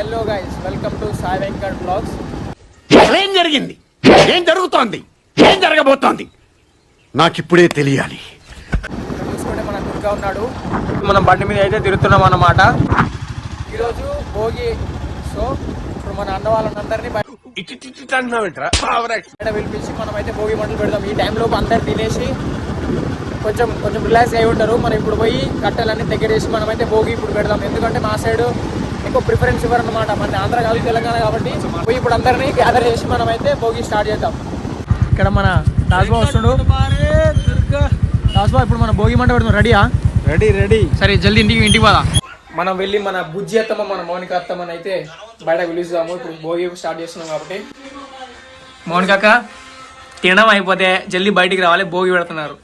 Hello guys, welcome to Sai Venkat blogs. ఏం జరిగింది, ఏం జరుగుతోంది, ఏం జరగబోతోంది నాకిప్పుడే తెలియాలి. చూసుకుంటే మన దుర్గా ఉన్నాడు. మనం బండి మీద అయితే తిరుగుతున్నాం అన్నమాట. ఈరోజు భోగి. సో ఇప్పుడు మన అన్న వాళ్ళందరినీ బయట పిలిపించి మనం అయితే భోగి మంటలు పెడదాం. ఈ టైంలో అందరు తినేసి కొంచెం రిలాక్స్ అయి ఉంటారు. మనం ఇప్పుడు పోయి కట్టెలన్నీ దగ్గర చేసి మనమైతే భోగి ఇప్పుడు పెడదాం. ఎందుకంటే మా సైడ్ ఎక్కువ ప్రిఫరెన్స్ ఇవ్వరు అనమాట. మన ఆంధ్ర కాదు, తెలంగాణ కాబట్టి పోయి ఇప్పుడు అందరినీ గ్యాదర్ చేసి మనమైతే భోగి స్టార్ట్ చేద్దాం. ఇక్కడ మన రాజ్బా వస్తుండు. రాజ్బా, ఇప్పుడు మన భోగి మంట పెడదాం. రెడీయా? రెడీ. సరే, జల్దీ ఇంటికి పోదా. మనం వెళ్ళి మన బుజ్జి అత్తమ్మ, మన మౌనిక అత్తమ్మని అయితే బయట పిలుస్తాము. ఇప్పుడు భోగి స్టార్ట్ చేస్తున్నాం కాబట్టి. మౌనిక అక్క, తినడం అయిపోతే జల్దీ బయటికి రావాలి, భోగి పెడుతున్నారు.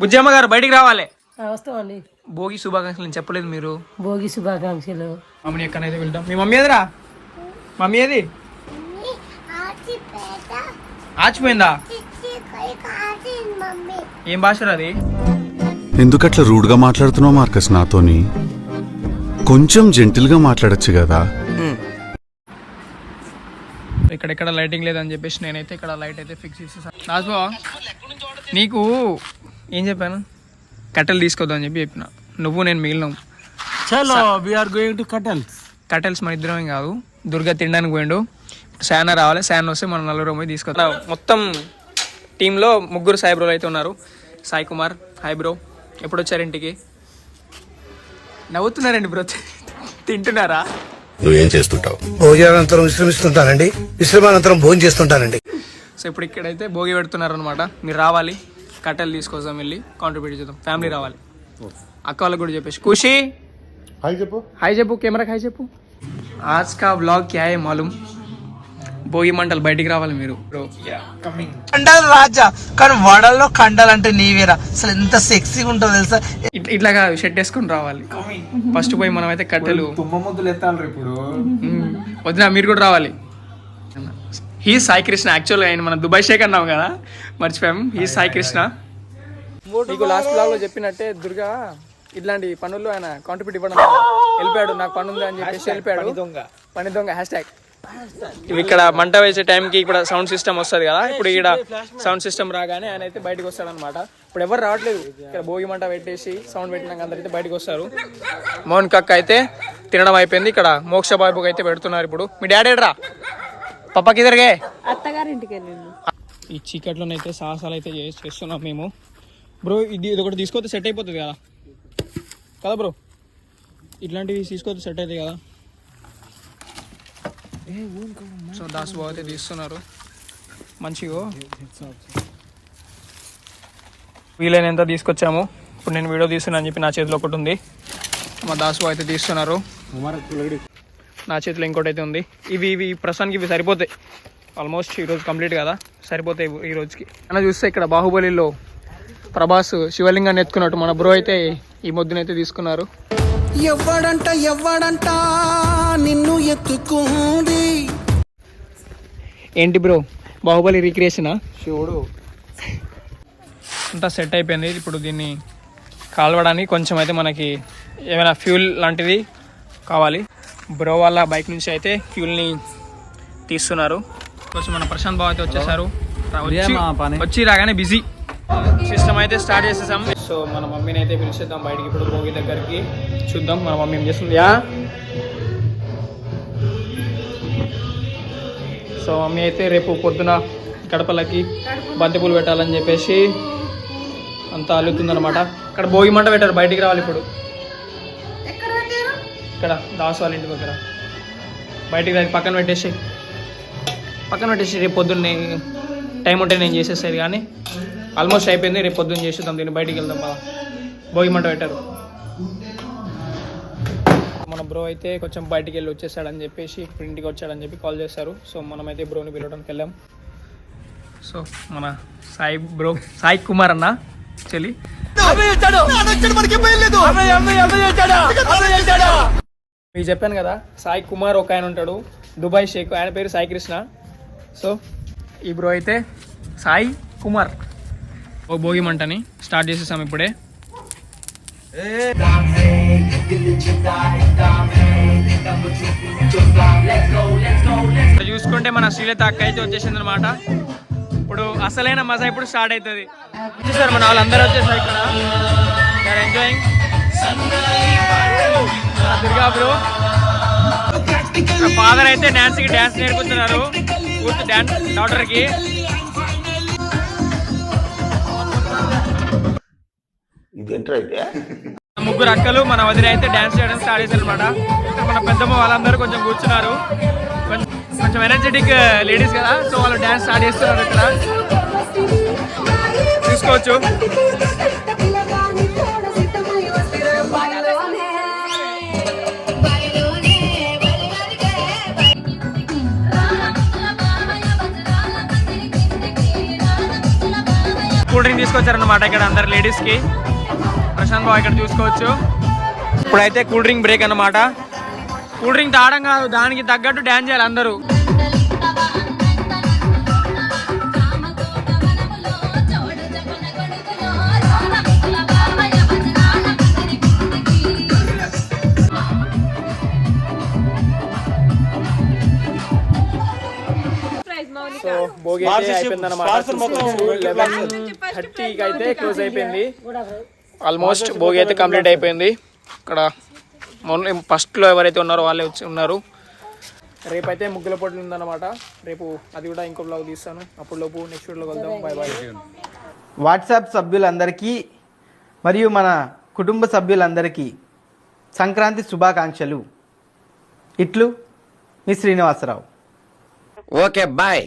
బుజ్జి అమ్మ గారు బయటికి రావాలి. వస్తామండి. భోగి శుభాకాంక్షలు చెప్పలేదు మీరు. భోగి శుభాకాంక్షలు. మమ్మీ ఎక్కడైతే వెళ్తాం. మీ మమ్మీ ఏదిరా? మమ్మీ ఏది? ఆచిపోయిందా? ఏం భాష అది? ఎందుకట్లా రూడ్గా మాట్లాడుతున్నావు మార్కస్ నాతోని? కొంచెం జెంటిల్గా మాట్లాడచ్చు కదా. ఇక్కడ లైటింగ్ లేదని చెప్పేసి నేనైతే ఇక్కడ లైట్ అయితే ఫిక్స్ చేసేసాను. రాజుబా, నీకు ఏం చెప్పాను? కట్టెలు తీసుకోవద్దని చెప్పిన. నువ్వు నేను మిగిలినాం. చలో వి ఆర్ గోయింగ్ టు కట్టెల్స్ మన ఇద్దరం కాదు, దుర్గా తినడానికి పోయిండు. శానా రావాలి, శానా వస్తే మనం నలుగురు పోయి తీసుకొద్దాం. మొత్తం టీంలో 3 సాయి బ్రోలు అయితే ఉన్నారు. సాయి కుమార్, హాయ్ బ్రో, ఎప్పుడు వచ్చారు ఇంటికి? నవ్వుతున్నారండి బ్రో. తింటున్నారా? నువ్వేం చేస్తుంటావు? భోజనానంతరం విశ్రమిస్తుంటానండి, విశ్రమానంతరం భోజనం చేస్తుంటానండి. సో ఇప్పుడు ఇక్కడైతే భోగి పెడుతున్నారు అనమాట. మీరు రావాలి, కట్టెలు తీసుకొస్తాం, వెళ్ళి కాంట్రిబ్యూట్ చేద్దాం. ఫ్యామిలీ రావాలి. అక్క వాళ్ళకి కూడా చెప్పేసి. ఖుషి హాయ్ చెప్పు. హాయ్ చెప్పు, కెమెరాకి హాయ్ చెప్పు. ఆజ్ కా వ్లాగ్ క్యా హై మాలూమ్. భోగి మంటలు బయటికి రావాలి మీరు. కండలు రాజా, కానీ వడల్లో కండలు అంటే నీవేరా. అసలు ఎంత సెక్సీగా ఉంటుందో తెలుసా. ఇట్లా కాదు, షెడ్ వేసుకొని రావాలి. ఫస్ట్ పోయి మనం అయితే కట్టెలు తుమ్మ ముద్దులు ఎత్తాలి ఇప్పుడు. వదిన మీరు కూడా రావాలి. హీ సాయి కృష్ణ. యాక్చువల్గా ఆయన మన దుబాయ్ షేక్ అన్నాం కదా, మర్చిపోయాం. హీ సాయి కృష్ణ. నీకు లాస్ట్ బ్లాగ్ లో చెప్పినట్టే దుర్గా ఇట్లాంటి పనుల్లో ఆయన కాంట్రిబ్యూట్ ఇవ్వడం వెళ్ళిపోయాడు. నాకు పని ఉంది అని చెప్పేసి వెళ్ళిపోయాడు. పని దొంగ హ్యాష్. ఇవి ఇక్కడ మంట వేసే టైంకి ఇక్కడ సౌండ్ సిస్టమ్ వస్తుంది కదా. ఇప్పుడు ఇక్కడ సౌండ్ సిస్టమ్ రాగానే ఆయన అయితే బయటకు వస్తాడు అనమాట. ఇప్పుడు ఎవరు రావట్లేదు. ఇక్కడ భోగి మంట పెట్టేసి సౌండ్ పెట్టినాక అందరైతే బయటకు వస్తారు. మోహన్ కక్క అయితే తినడం అయిపోయింది. ఇక్కడ మోక్ష బాబుకి అయితే పెడుతున్నారు. ఇప్పుడు మీ డాడీ రా పప్పకి ఇద్దరికే అత్తగారింటికి వెళ్ళింది. ఈ చీకట్లోనైతే సాహసాలు అయితే చేస్తున్నాం మేము. బ్రో ఇది ఒకటి తీసుకొస్తే సెట్ అయిపోతుంది కదా బ్రో. ఇట్లాంటివి తీసుకొస్తే సెట్ అవుతాయి కదా. సో దాస్ బాబు అయితే తీస్తున్నారు మంచిగా. వీలైనంత తీసుకొచ్చాము. ఇప్పుడు నేను వీడియో తీస్తున్నా అని చెప్పి నా చేతిలో ఒకటి ఉంది. మా దాస్ బాబు అయితే తీస్తున్నారు. నా చేతిలో ఇంకోటి అయితే ఉంది. ఇవి ప్రస్తుతానికి ఇవి సరిపోతాయి. ఆల్మోస్ట్ ఈరోజు కంప్లీట్ కదా, సరిపోతాయి ఈ రోజుకి. అలా చూస్తే ఇక్కడ బాహుబలిలో ప్రభాస్ శివలింగాన్ని ఎత్తుకున్నట్టు మన బ్రో అయితే ఈ మొద్దునైతే తీసుకున్నారు. ఎవ్వడంట నిన్ను ఎత్తుకుంది. ఏంటి బ్రో, బాహుబలి రీక్రియేషనా? శివుడు అంతా సెట్ అయిపోయింది. ఇప్పుడు దీన్ని కాల్వడానికి కొంచెం అయితే మనకి ఏమైనా ఫ్యూల్ లాంటిది కావాలి. బ్రో వాళ్ళ బైక్ నుంచి అయితే ఫ్యూల్ని తీస్తున్నారు. కొంచెం మన ప్రశాంత్ బాబు అయితే వచ్చేసారు. వచ్చి రాగానే బిజీ. సిస్టమ్ అయితే స్టార్ట్ చేసేసాం. సో మన మమ్మీని అయితే పిలిచేద్దాం బయటికి ఇప్పుడు భోగి దగ్గరికి. చూద్దాం మన మమ్మీ ఏం చేస్తుంది. సో మమ్మీ అయితే రేపు పొద్దున గడపలకి బంతిపూలు పెట్టాలని చెప్పేసి అంతా అల్లుతుందనమాట. ఇక్కడ భోగి మంట పెట్టారు, బయటికి రావాలి ఇప్పుడు. ఇక్కడ దాసు వాళ్ళ ఇంటి దగ్గర బయటికి రాలి పక్కన పెట్టేసి రేపు పొద్దున్నే టైం ఉంటే నేను చేసేసేది. కానీ ఆల్మోస్ట్ అయిపోయింది. రేపు పొద్దున్న చేసేద్దాం, దీన్ని బయటికి వెళ్దాం. భోగి మంట పెట్టారు. మన బ్రో అయితే కొంచెం బయటికి వెళ్ళి వచ్చేసాడని చెప్పేసి ఇప్పుడు ఇంటికి వచ్చాడని చెప్పి కాల్ చేశారు. సో మనమైతే బ్రోని పిలవడానికి వెళ్ళాం. సో మన సాయి బ్రో, సాయి కుమార్ అన్న చెల్లి మీకు చెప్పాను కదా, సాయి కుమార్ ఒక ఆయన ఉంటాడు, దుబాయ్ షేక్. ఆయన పేరు సాయి కృష్ణ. సో ఈ బ్రో అయితే సాయి కుమార్. ఓ భోగి మంటని స్టార్ట్ చేసేసాం ఇప్పుడే. అంటే మన శ్రీలత అక్క అయితే వచ్చేసింది అనమాట. ఇప్పుడు అసలైన మజా ఇప్పుడు స్టార్ట్ అవుతుంది. చూసారు మన వాళ్ళందరూ వచ్చేసారు ఇక్కడ. They enjoying Durga bro. Father అయితే డాన్స్కి డాన్స్ నేర్పుతున్నారు పూర్తి డాన్స్ డాటర్కి. ముగ్గురు అక్కలు మన వదిన అయితే డాన్స్ చేయడం స్టార్ట్ చేశారు అనమాట. మన పెద్దమ్మ వాళ్ళందరూ కొంచెం కూర్చున్నారు, కొంచెం ఎనర్జెటిక్ లేడీస్ కదా, సో వాళ్ళు డాన్స్ స్టార్ట్ చేస్తున్నారు ఇక్కడ చూసుకోవచ్చు. కూల్ డ్రింక్ తీసుకొచ్చారనమాట ఇక్కడ అందరు లేడీస్ కి. ప్రశాంత్ బాబు ఇక్కడ చూసుకోవచ్చు. ఇప్పుడైతే కూల్ డ్రింక్ బ్రేక్ అన్నమాట. కూల్ డ్రింక్ తాగడం కాదు, దానికి తగ్గట్టు డాన్స్ చేయాలి అందరూ. సో భోగి అయితే అయిపోయిందన్నమాట. 11:30కి అయితే క్లోజ్ అయిపోయింది. ఆల్మోస్ట్ భోగి అయితే కంప్లీట్ అయిపోయింది. ఇక్కడ ఫస్ట్లో ఎవరైతే ఉన్నారో వాళ్ళే వచ్చి ఉన్నారు. రేపైతే ముగ్గుల పోటీ ఉందన్నమాట. రేపు అది కూడా ఇంకో బ్లాగ్ తీస్తాను. అప్పుడు లోపు నెక్స్ట్ వీడియోలో కలుద్దాం. Bye bye. వాట్సాప్ సభ్యులందరికీ మరియు మన కుటుంబ సభ్యులందరికీ సంక్రాంతి శుభాకాంక్షలు. ఇట్లు మీ శ్రీనివాసరావు. Okay bye.